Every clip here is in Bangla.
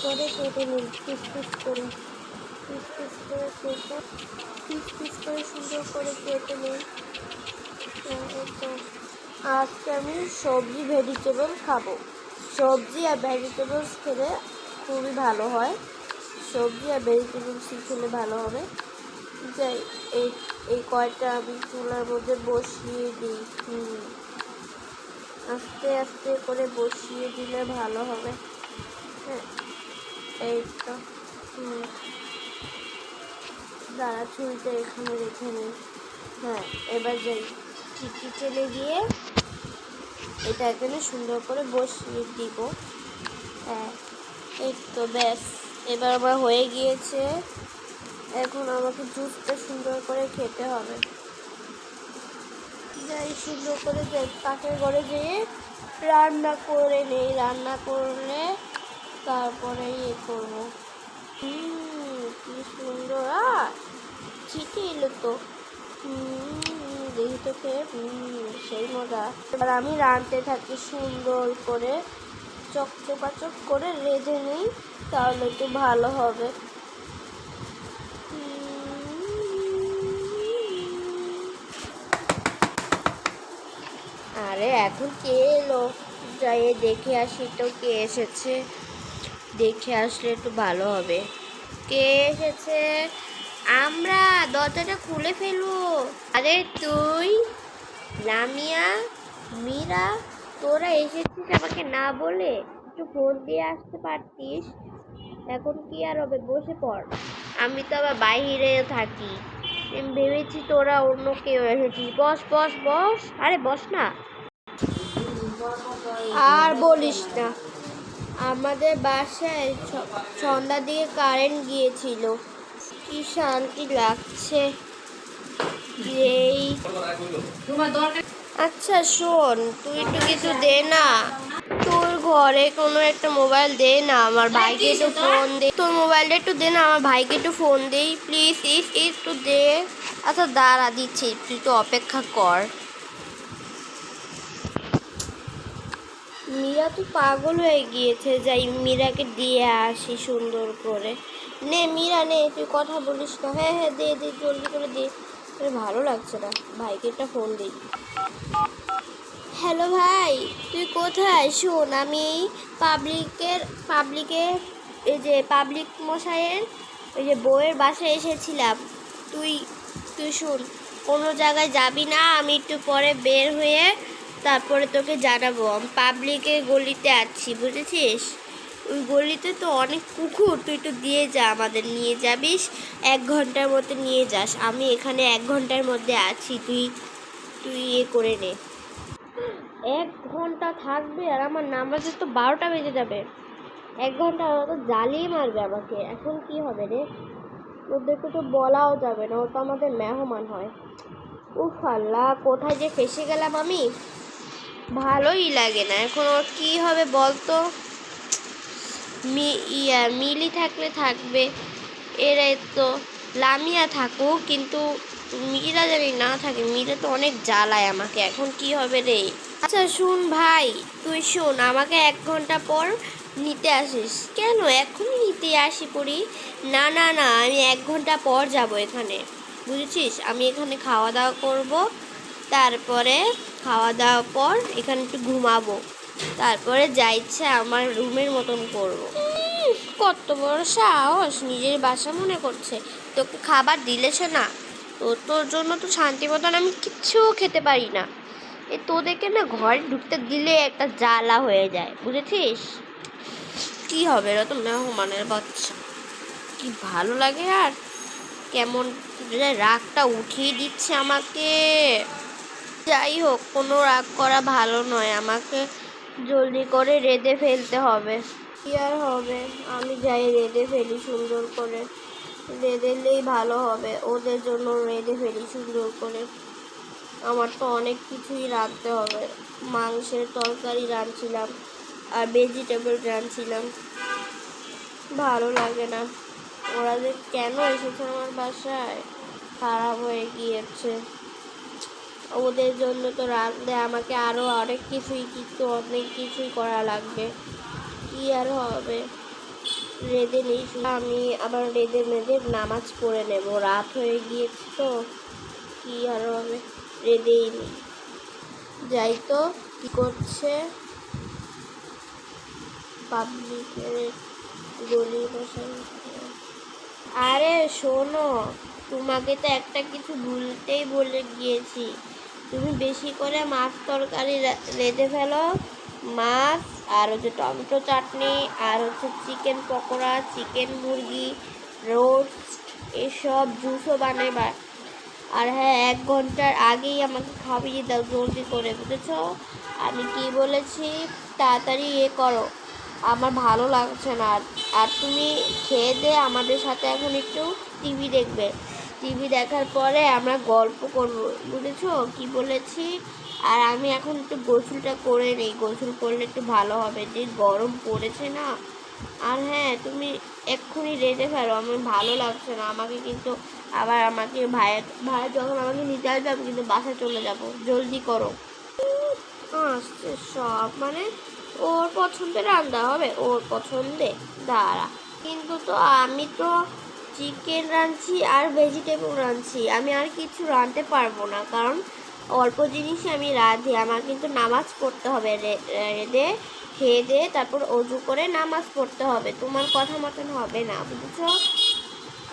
করে কেটে নিই পিস পিস করে কেটে পিস করে সুন্দর করে কেটে নিই। তো আজকে আমি সবজি ভেজিটেবল খাবো। সবজি আর ভেজিটেবলস খেলে খুবই ভালো হয়, সবজি আর ভেজিটেবলস খেলে ভালো হবে। যাই এই কয়টা আমি চুলার মধ্যে বসিয়ে দিই। আস্তে আস্তে করে বসিয়ে দিলে ভালো হবে। হ্যাঁ, এই তো দাঁড়া, ছুরিটা এখানে রেখে নিই। হ্যাঁ, এবার যাই কিচেনে গিয়ে এটা এখানে সুন্দর করে বসিয়ে দিব। হ্যাঁ, এই তো ব্যাস, এবার আমার হয়ে গিয়েছে। এখন আমাকে জুসটা সুন্দর করে খেতে হবে। যাই সুন্দর করে যাই কাঠের ঘরে যেয়ে রান্না করে নেই, রান্না করলে তারপরে করবো। কি সুন্দর চিঠি এলো তো। দেখি তো খেয়ে সেই মজা। এবার আমি রাঁধতে থাকি সুন্দর করে, চকচকাচক করে রেঁধে নিই, তাহলে একটু ভালো হবে। আরে এখন কে এলো, যাই দেখে আসি তো কে এসেছে। দেখে আসলে একটু ভালো হবে। কে এসেছে? আমরা, দরজাটা খুলে ফেলবো। আরে তুই, লামিয়া, মীরা, তোরা এসেছিস আমাকে না বলে? একটু ফোন দিয়ে আসতে পারতিস। এখন কি আর হবে, বসে পড়। আমি তো আবার বাইরে থাকি, আমি ভেবেছি তোরা অন্য কেউ এসেছিস। বস বস বস, আরে বস না। আর বলিস না, আমাদের বাসায় সন্ধ্যার দিকে কারেন্ট গিয়েছিল। কি শান্তি লাগছে। আচ্ছা শোন, তুই একটু কিছু দে না, তোর ঘরে কোনো একটা মোবাইল দে না, আমার ভাইকে একটু ফোন দে। তোর মোবাইলটা একটু দে না, আমার ভাইকে একটু ফোন দেই প্লিজ, একটু দে। আচ্ছা দাঁড়া, দিচ্ছি, তুই তো অপেক্ষা কর। মীরা তো পাগল হয়ে গিয়েছে, যাই মীরাকে দিয়ে আসি সুন্দর করে। নে মীরা নে, তুই কথা বলিস না। হ্যাঁ হ্যাঁ, দে দে, জলদি করে দে। ভালো লাগছে না, ভাইকে একটা ফোন দিই। হ্যালো ভাই, তুই কোথায়? শোন, আমি পাবলিকের এই যে পাবলিক মশাইয়ের ওই যে বউয়ের বাসায় এসেছিলাম। তুই তুই শোন, কোনো জায়গায় যাবি না, আমি একটু পরে বের হয়ে তারপরে তোকে জানাবো। আমি পাবলিকের গলিতে আছি, বুঝেছিস? ওই গলিতে তো অনেক কুকুর, তুই তো দিয়ে যা, আমাদের নিয়ে যাবিস, 1 ঘন্টার মধ্যে নিয়ে যাস। আমি এখানে 1 ঘন্টার মধ্যে আছি, তুই করে নে। 1 ঘন্টা থাকবে আর আমার নামাজে তো 12টা বেজে যাবে। 1 ঘন্টা ওরা তো জ্বালিয়ে মারবে আমাকে। এখন কি হবে রে? ওদেরকে তো বলাও যাবে না, ও তো আমাদের মেহমান হয়। উফ আল্লাহ, কোথায় যে ফেসে গেলাম আমি, ভালোই লাগে না। এখন ওর কী হবে বলতো? মিলি থাকলে থাকবে, এরা তো লামিয়া থাকুক, কিন্তু মীরা জানি না থাকে। মীরা তো অনেক জ্বালায় আমাকে, এখন কি হবে রে? আচ্ছা শুন ভাই, তুই শোন, আমাকে 1 ঘন্টা পর নিতে আসিস। কেন এখন নিতে আসি পড়ি? না না না, আমি 1 ঘন্টা পর যাব এখানে, বুঝেছিস? আমি এখানে খাওয়া দাওয়া করব, তারপরে খাওয়া দাওয়ার পর এখানে একটু ঘুমাবো, তারপরে যা ইচ্ছা আমার রুমের মতন করব। কত বড় সাহস, নিজের বাসা মনে করছে। তোকে খাবার দিলেছে না? তোর জন্য তো শান্তি মতন আমি কিচ্ছু খেতে পারি না। তোদেরকে না ঘরে ঢুকতে দিলে একটা জ্বালা হয়ে যায়, বুঝেছিস? কি হবে, এরা তো মেহমানের বাচ্চা। কি ভালো লাগে, আর কেমন রাগটা উঠিয়ে দিচ্ছে আমাকে। যাই হোক, কোনো রাগ করা ভালো নয়, আমাকে জলদি করে রেঁধে ফেলতে হবে। কি আর হবে, আমি যাই রেঁধে ফেলি সুন্দর করে। রেঁধেলেই ভালো হবে, ওদের জন্য রেঁধে ফেলি সুন্দর করে। আমার তো অনেক কিছুই রাঁধতে হবে, মাংসের তরকারি রাঁধছিলাম আর ভেজিটেবল রাঁধছিলাম। ভালো লাগে না, ওরা যে কেন এসেছে আমার বাসায়, খারাপ হয়ে গিয়েছে। ওদের জন্য তো রাঁধলে আমাকে আরও অনেক কিছুই করা লাগবে। কি আর হবে। রেঁধে নিই, আমি আবার রেঁধে মেঁধে নামাজ পড়ে নেব, রাত হয়ে গিয়েছে তো কি আর হবে, রেঁধেই নিই। যাই তো, কি করছে পাবলিকের গলি বসাই। আরে শোনো, তোমাকে তো একটা কিছু ভুলতেই বলে গিয়েছি, তুমি বেশি করে মাছ তরকারি রেঁধে ফেলো, মাছ আর হচ্ছে টমেটো চাটনি আর হচ্ছে চিকেন পকোড়া, চিকেন মুরগি রোস্ট, এসব জুসও বানাইবা। আর হ্যাঁ, 1 ঘন্টার আগেই আমাকে খাইয়ে দাও জলদি করে, বুঝেছো? আমি কি বলেছি, তাড়াতাড়ি করো, আমার ভালো লাগছে না। আর তুমি খেয়ে দিয়ে আমাদের সাথে এখন একটু টিভি দেখবে, টিভি দেখার পরে আমরা গল্প করব, বুঝেছো কি বলেছি? আর আমি এখন একটু গোসলটা করে নিই, গোসল করলে একটু ভালো হবে, যে গরম পড়েছে না। আর হ্যাঁ, তুমি এক্ষুনি রেঁধে ফেলো, আমার ভালো লাগছে না, আমাকে কিন্তু আবার আমাকে ভাই যখন আমাকে নিতে আসবে আমি কিন্তু বাসায় চলে যাব, জলদি করো। আসছে সব, মানে ওর পছন্দে রান্না হবে, ওর পছন্দে, দাঁড়া। কিন্তু তো আমি তো চিকেন রাঁধছি আর ভেজিটেবল রাঁধছি, আমি আর কিছু রাঁধতে পারবো না, কারণ অল্প জিনিসই আমি রাঁধি। আমার কিন্তু নামাজ পড়তে হবে, রেঁধে খেয়ে দিয়ে তারপর অজু করে নামাজ পড়তে হবে, তোমার কথা মতন হবে না, বুঝেছো?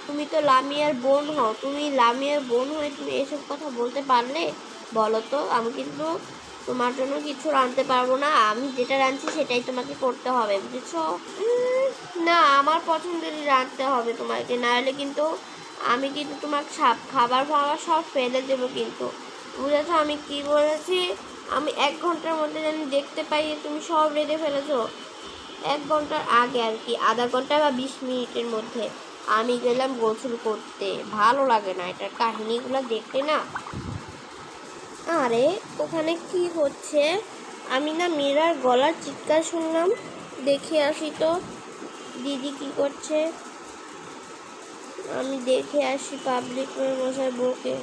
তুমি তো লামিয়ার বোন হও, তুমি লামিয়ার বোন হয়ে তুমি এসব কথা বলতে পারলে? বলো তো, আমি কিন্তু তোমার জন্য কিছু রাঁধতে পারবো না, আমি যেটা রাঁধছি সেটাই তোমাকে করতে হবে, বুঝেছো? না, আমার পছন্দেরই রাঁধতে হবে তোমাকে, নাহলে কিন্তু আমি কিন্তু তোমার খাবার ফাবার সব ফেলে দেবো কিন্তু, বুঝেছো আমি কি বলেছি? আমি 1 ঘন্টার মধ্যে যেন দেখতে পাই তুমি সব রেঁধে ফেলেছো, 1 ঘন্টার আগে আর কি, আধা ঘন্টা বা 20 মিনিটের মধ্যে আমি গেলাম গোসল করতে, ভালো লাগে না এটার কাহিনীগুলো দেখতে না। আরে ওখানে কি হচ্ছে? আমি না মীরার গলার চিৎকার শুনলাম, দেখে আসি তো দিদি কি করছে, আমি দেখে আসি পাবলিক মশাই বউকে।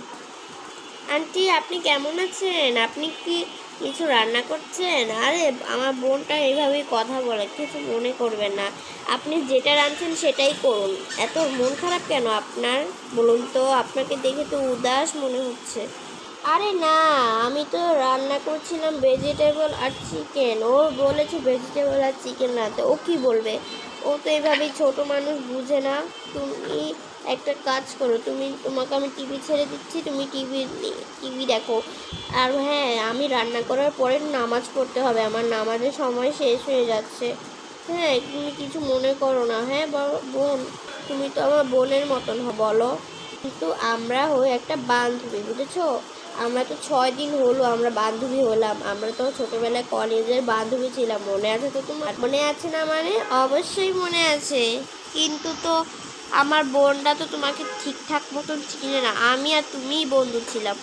আন্টি আপনি কেমন আছেন? আপনি কি কিছু রান্না করছেন? আরে আমার বোনটা এইভাবেই কথা বলে, কিছু মনে করবেন না, আপনি যেটা রাঁধছেন সেটাই করুন। এত মন খারাপ কেন আপনার বলুন তো? আপনাকে দেখে তো উদাস মনে হচ্ছে। আরে না, আমি তো রান্না করছিলাম ভেজিটেবল আর চিকেন, ও বলেছে ভেজিটেবল আর চিকেন রাঁধতে, ও কি বলবে, ও তো এভাবেই ছোট মানুষ, বুঝে না। তুমি একটা কাজ করো, তোমাকে আমি টিভি ছেড়ে দিচ্ছি, তুমি টিভি দেখো। আর হ্যাঁ, আমি রান্না করার পরে নামাজ পড়তে হবে, আমার নামাজের সময় শেষ হয়ে যাচ্ছে। হ্যাঁ, তুমি কিছু মনে করো না, হ্যাঁ বোন, তুমি তো আমার বোনের মতন বলো, কিন্তু আমরা হই একটা বান্ধবী, বুঝেছো? আমরা তো 6 দিন হলো আমরা বান্ধবী হলাম, আমরা তো ছোটবেলায় কলেজের বান্ধবী ছিলাম, মনে আছে তো তোমার? মনে আছে না মানে? অবশ্যই মনে আছে, কিন্তু তো আমার বোনটা তো তোমাকে ঠিকঠাক মতন চিনে না, আমি আর তুমিই বন্ধু ছিলাম।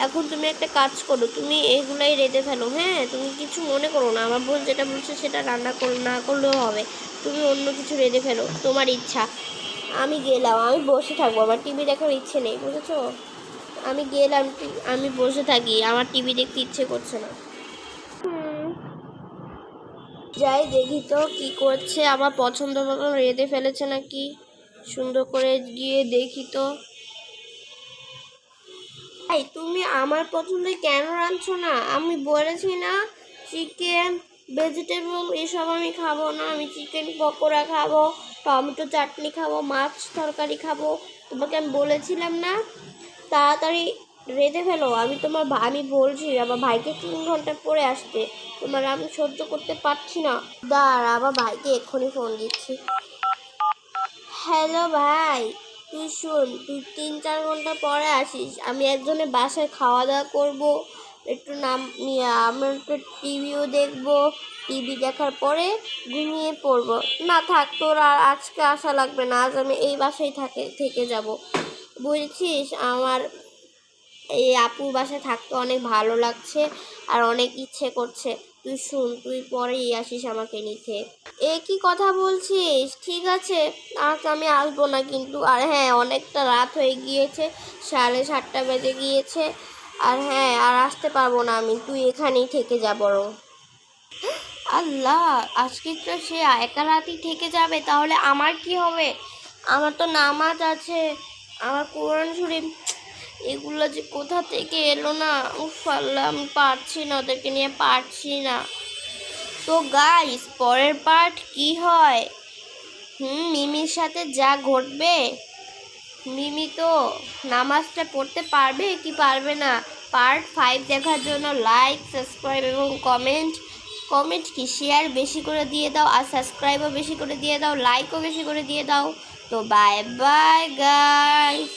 এখন তুমি একটা কাজ করো, তুমি এগুলাই রেঁধে ফেলো, হ্যাঁ তুমি কিছু মনে করো না, আমার বোন যেটা বলছে সেটা রান্না না করলেও হবে, তুমি অন্য কিছু রেঁধে ফেলো, তোমার ইচ্ছা। আমি গেলাম, আমি বসে থাকবো, আমার টিভি দেখার ইচ্ছে নেই, বুঝেছো? আমি গেলাম, আমি বসে থাকি, আমার টিভি দেখতে ইচ্ছে করছে না। যাই দেখি তো কি করছে, আমার পছন্দ মতন রেঁধে ফেলেছে নাকি, সুন্দর করে গিয়ে দেখি তো। এই তুমি আমার পছন্দে কেন রাঁধছো না? আমি বলেছি না চিকেন ভেজিটেবল এসব আমি খাবো না, আমি চিকেন পকোড়া খাবো, টমেটো চাটনি খাবো, মাছ তরকারি খাবো, তোমাকে আমি বলেছিলাম না? তাড়াতাড়ি রেঁধে ফেলো, আমি বলছি আমার ভাইকে 3 ঘন্টা পরে আসতে, আমি সহ্য করতে পারছি না। দাঁড়া, আমার ভাইকে এক্ষুনি ফোন দিচ্ছি। হ্যালো ভাই, তুই শোন, তুই 3-4 ঘন্টা পরে আসিস, আমি একজনের বাসায় খাওয়া দাওয়া করবো, একটু আমরা একটু টিভিও দেখবো, টিভি দেখার পরে ঘুমিয়ে পড়বো। না থাক, তোর আর আজকে আসা লাগবে না, আজ আমি এই বাসায় থেকে যাব, বুঝছিস? আমার এই আপুর বাসায় থাকতে অনেক ভালো লাগছে আর অনেক ইচ্ছে করছে। তুই শুন, তুই পরেই আসিস আমাকে নিতে। এ কি কথা বলছিস? ঠিক আছে, আজ আমি আসবো না কিন্তু। আর হ্যাঁ, অনেকটা রাত হয়ে গিয়েছে, 7:30 বেজে গিয়েছে। আর হ্যাঁ, আর আসতে পারবো না আমি, তুই এখানেই থেকে যা বরং। আল্লাহ, আজকে তো সে একা রাতই থেকে যাবে, তাহলে আমার কি হবে? আমার তো নামাজ আছে, আমার কোরআন শরীফ, এগুলো যে কোথা থেকে এলো না। উফ আল্লাহ, আমি পারছি না, ওদেরকে নিয়ে পারছি না। তো গাইস, পরের পার্ট কি হয়? মিমির সাথে যা ঘটবে, মিমি তো নামাজটা পড়তে পারবে কি পারবে না? পার্ট 5 দেখার জন্য লাইক, সাবস্ক্রাইব এবং কমেন্ট কি শেয়ার বেশি করে দিয়ে দাও, আর সাবস্ক্রাইবও বেশি করে দিয়ে দাও, লাইকও বেশি করে দিয়ে দাও। তো বাই বাই গাইস।